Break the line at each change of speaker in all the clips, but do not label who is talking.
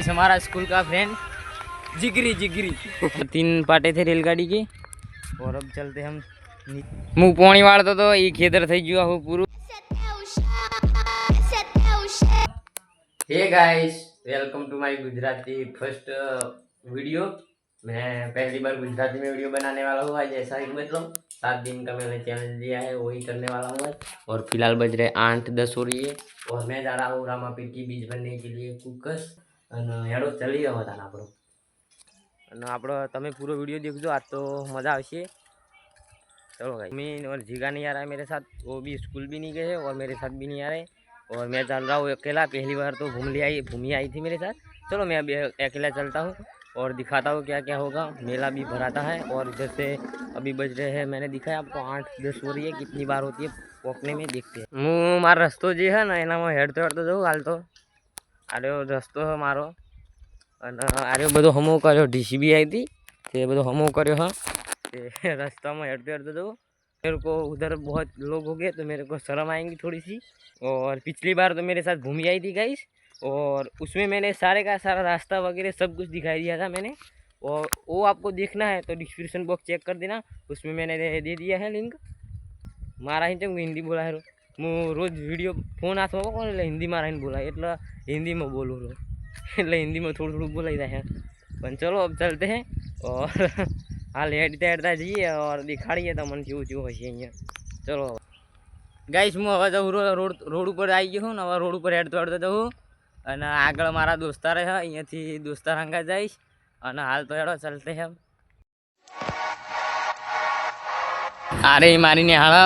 Guys हमारा school का friend जिगरी जिगरी 3 पाटे थे रेलगाड़ी के और अब चलते हम मुँह पानी वाड़ता तो ये खेतर થઈ ગયું આવું પૂરું। Hey guys welcome to my Gujarati first video. मैं पहली बार गुजराती में वीडियो बनाने वाला हूँ आज। ऐसा ही मतलब 7 दिन का मैंने चैलेंज लिया है वही करने वाला हूँ आज। और फिलहाल बज रहे 8-10 हो रही है और मैं जा रहा हूँ रामापीर की बीज भरने के लिए कुकस। हेडो चली गया था आपड़ो तमें पूरा वीडियो देखो आज तो मज़ा आवशे। चलो भाई मैं और जीगा नहीं आ रहा है मेरे साथ, वो भी स्कूल भी नहीं गए और मेरे साथ भी नहीं आ रहे और मैं चल रहा हूँ अकेला। पहली बार तो भूमि आई थी मेरे साथ। चलो मैं अभी अकेला चलता हूँ और दिखाता हूँ क्या क्या होगा। मेला भी भराता है और इधर से अभी बज रहे हैं मैंने दिखाया आपको 8-10 हो रही है। कितनी बार होती है पहुँचने में देखते हैं। હું મારો રસ્તો જે है ને એનામાં હેડતો હેડતો જવું હાલ તો આર્યો રસ્તો है મારો અને આર્યો બધો હમો કર્યો ડીસીબી આવી હતી તે બધો હમો કર્યો હા તે રસ્તામાં હેડતો હેડતો જવું। मेरे को उधर बहुत लोग हो गए तो मेरे को शर्म आएंगी थोड़ी सी। और पिछली बार तो मेरे साथ भूमि आई थी गाइस और उसमें मैंने सारे का सारा रास्ता वगैरह सब कुछ दिखाई दिया था मैंने। और वो आपको देखना है तो डिस्क्रिप्शन बॉक्स चेक कर देना, उसमें मैंने दे दिया है लिंक। मारा ही चम हिंदी बोला है હું રોજ વિડીયો ફોન હાથમાં પકડું એટલે હિન્દીમાં રહીને બોલાય એટલે हिंदीમાં બોલું રહું એટલે हिंदीમાં થોડું થોડું બોલાઈ જાય है। પણ चलो अब चलते हैं और हाल हेडता हेडता जाइए और दिखाड़िए तो मन केवुं केवुं हशे अहींया। चलो गाइस હું હવે જઉં રોડ ઉપર આવી ગયો છું ને હવે રોડ ઉપર હેડતો હેડતો જઉં અને આગળ મારા દોસ્તાર છે અહીંયાથી દોસ્તાર હંગા જઈશ અને હાલ તો હેડો ચાલતે છે। આરે મારી નિહાળો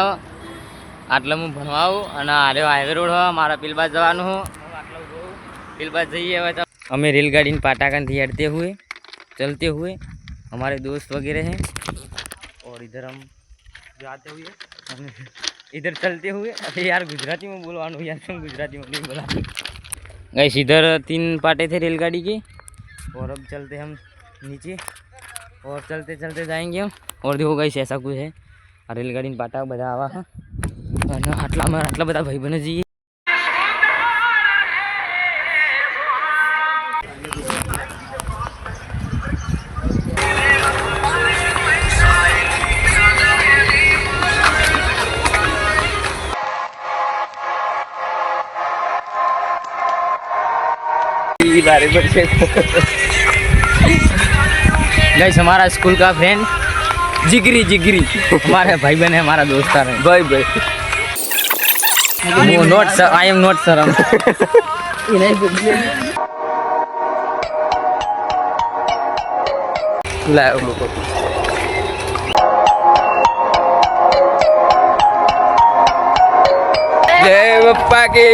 આટલે હું ભણવા આવું અને આરે હાઈવે રોડ હોય મારા પીલબાદ જવાનું હું આટલું જોઉં पीलबाद जाइए। હવે અમે રેલગાડી पाटाकन हेडते हुए चलते हुए हमारे दोस्त वगैरह हैं और इधर हम जाते हुए इधर चलते हुए। अरे यार गुजराती में बोलवानो यार, तुम गुजराती में नहीं बोला गाइस। इधर 3 पाटे थे रेलगाड़ी के और अब चलते हम नीचे और चलते चलते जाएंगे हम। और देखो गाइस ऐसा कुछ है रेलगाड़ी पाटा बधा आवा हाँ आटला बधा भाई बने जाइए। गाइस हमारा स्कूल का फ्रेंड जिगरी जिगरी हमारे भाई बहन है, हमारा दोस्तार है भाई भाई। Not sir, I am not sir. जय बप्पा की।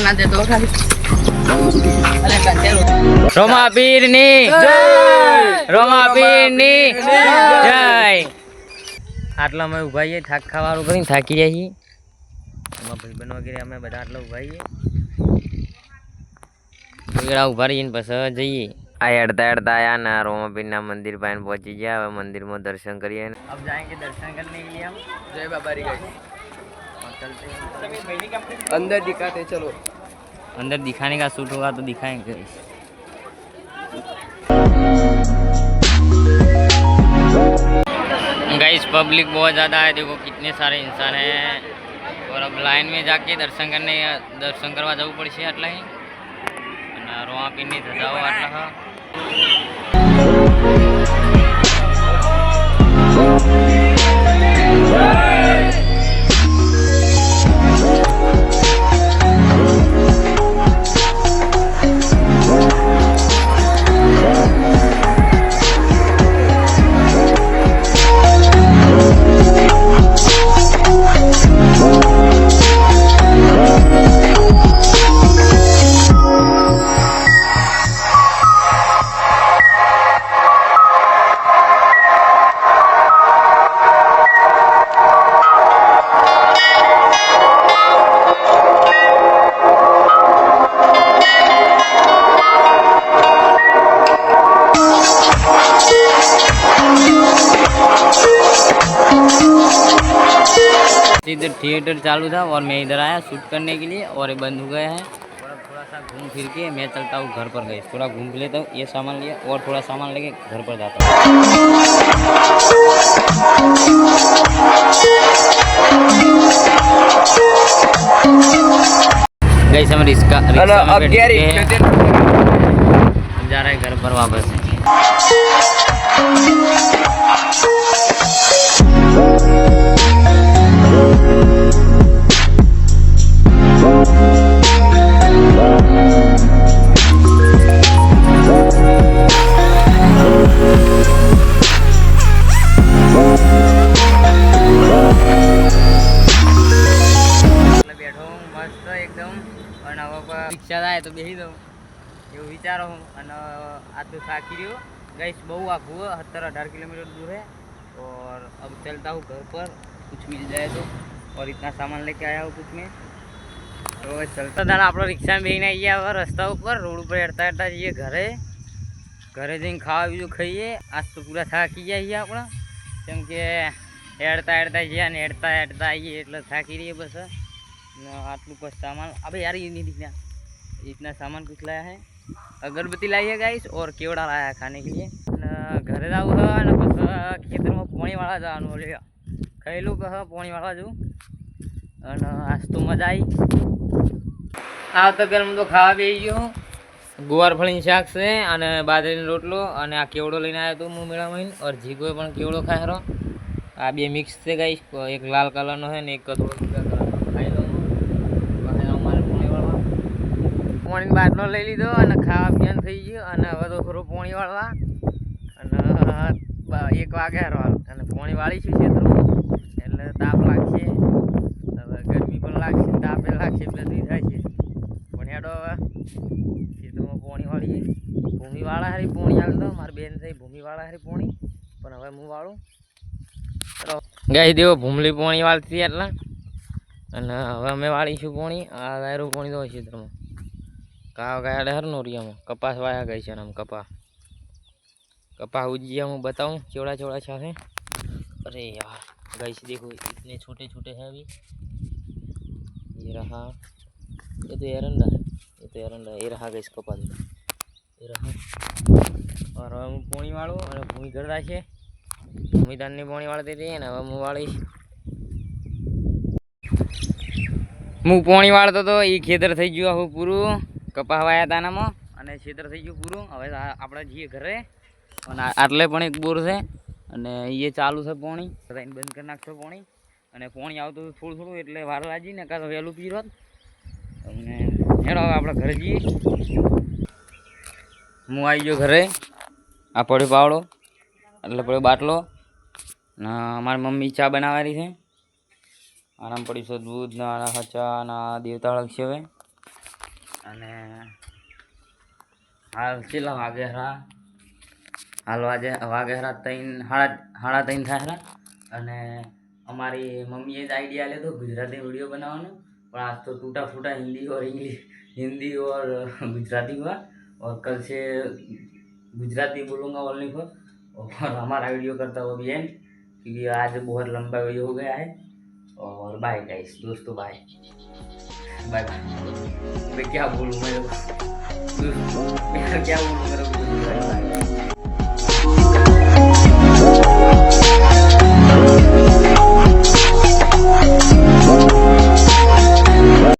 ના દે તો ખાલી અરે કાચેલો રોમાપીરની જય, રોમાપીરની જય। આટલા અમે ઉભા છીએ થાક ખાવાનું કરીને થાકી જાય છીએ અમારા ભાઈબંધ વગેરે અમે બધા આટલા ઉભા છીએ વગેરે ઉભા રહીને પછી જઈએ। આ હેડતા હેડતા आया ना रोमापीर मंदिर पास पहुंची गया। अब मंदिर में दर्शन करिए। अब जाएंगे दर्शन करने के लिए हम। जय बाबा री गाइस। अंदर दिखाते चलो, अंदर दिखाने का शूट होगा तो दिखाएंगे। गाइस पब्लिक बहुत ज़्यादा है, देखो कितने सारे इंसान हैं और अब लाइन में जाके दर्शन करवा जવું પડશે આટલા ही અને રોમાપીરની ધજાઓ આટલા
पीछे इधर थिएटर चालू था और मैं इधर आया शूट करने के लिए और ये बंद हो गया है। और अब थोड़ा सा घूम फिर के मैं चलता हूँ घर पर। गई थोड़ा घूम लेता हूँ, ये सामान लिया और थोड़ा सामान लेके घर पर जाता हूँ। गई हम रिक्शा में बैठ चुके हैं, जा रहे हैं घर पर वापस। બેઠો મસ્ત એકદમ અને હવે રિક્ષા થાય તો બેસી દઉં એવું વિચારો હું। અને આ તો થાકી રહ્યો गैस, बहु आगू 17-18 किलोमीटर दूर है और अब चलता हूँ घर पर, कुछ मिल जाए तो। और इतना सामान लेके आया हूँ कुछ में तो चलता था। आप रिक्शा में बेने आइए और रास्ता ऊपर रोड पर हेड़ता हेड़ता जाइए घरे। घरे जઈને खावा बीजू खाइए। आज तो पूरा थाकी जाइए अपना, केम के हेड़ता हेड़ता जाइए ने हेड़ता हेड़ता आइए એટલે થાકી रहिए बस। आटलू बस सामान, अबे यार ये नहीं दिखना, इतना सामान कुछ लाया है। अगरबत्ती लाई है गाइस और केवड़ा लाया है खाने के लिए। घरे जाऊँ है बस खेतर में पानीवाड़ा जाऊँ ले खेलूँ कह पानीवाड़ा जाऊँ। आज तो मजा आई। आवता पेला मैं तो खावा बेसી गयो। गुवार फळीનું શાક છે અને બાજરીનો રોટલો અને આ કેવડો લઈને આવ્યો તો હું મેળામાં। और જીગોએ પણ કેવડો ખાય રો। આ બે મિક્સ છે ગાઈસ, એક લાલ કલરનો છે ને એક થોડો પીળા કલરનો। ખાઈ લો અમારે પાણીવાળવા પાણીનો બાટલો લઈ લીધો અને ખાવા પીવાનું થઈ ગયું। અને હવે તો થોડું પાણી વાળવા અને 1 વાગે હારવાનું અને પાણી વાળીશું ખેતરમાં એટલે તાપ લાગશે। હવે ગરમી પણ લાગશે, તાપે લાગશે, બધું થાય છે। પણ હેડો હવે ખેતરમાં પાણી વાળીએ। ભૂમિવાળા હારી પાણી હાલતો મારી બેન થઈ ભૂમિવાળા હારી પાણી, પણ હવે હું વાળું। ગાય દેવો ભૂમલી પાણી વાળતી એટલે અને હવે અમે વાળીશું પાણી। આ ગાયરું પાણી તો ખેતરમાં કાવ ગાયડે हर नोरिया में कपास वाया गई है। हम कपा उजिया मैं बताऊँ चौड़ा चौड़ा छा है। अरे यार गई देखो इतने छोटे छोटे हैं अभी। ये रहा, ये तो एरंडा है, ये तो एरंडा है। ये रहा गई कपा, ये रहा। और हम पानी वालों और भूमि घर राखे भूमिदान ने पानी वाળતી હતી ને હવે હું વાળીશ। હું પાણી વાળતો તો એ ખેતર થઈ ગયું આખું પૂરું। કપા વાયા હતા નામાં અને ખેતર થઈ ગયું પૂરું। હવે આપણે જઈએ ઘરે અને આટલે પણ એક બોર છે અને એ ચાલુ છે પાણી, બધાને બંધ કરી નાખશો પાણી। અને પાણી આવતું થોડું થોડું એટલે વાર લાગી ને કાં તો વહેલું પી રોત। અને હેડો હવે આપણે ઘરે જઈએ। હું આવી ગયો ઘરે। આ પડ્યો પાવડો એટલે પડ્યો બાટલો ને અમારી મમ્મી ચા બનાવવાની છે। આરામ પડી છે દૂધ ના ચા ના દેવતા લગશે હવે। અને હાલ કેટલા વાગે હરા? હાલ વાગે હરા 3:30 થાય હરા। અને અમારી મમ્મીએ જ आइडिया ले तो गुजराती वीडियो बनाने, पर आज तो टूटा फूटा हिंदी और गुजराती हुआ। और कल से गुजराती बोलूँगा ओनली फॉर, और हमारा वीडियो करता हुआ भी एंड, क्योंकि आज बहुत लंबा वीडियो हो गया है। और बाय गाइस, दोस्तों बाय बाय बाय। मैं क्या बोलूँ, मैं क्या बोलूँ मेरे को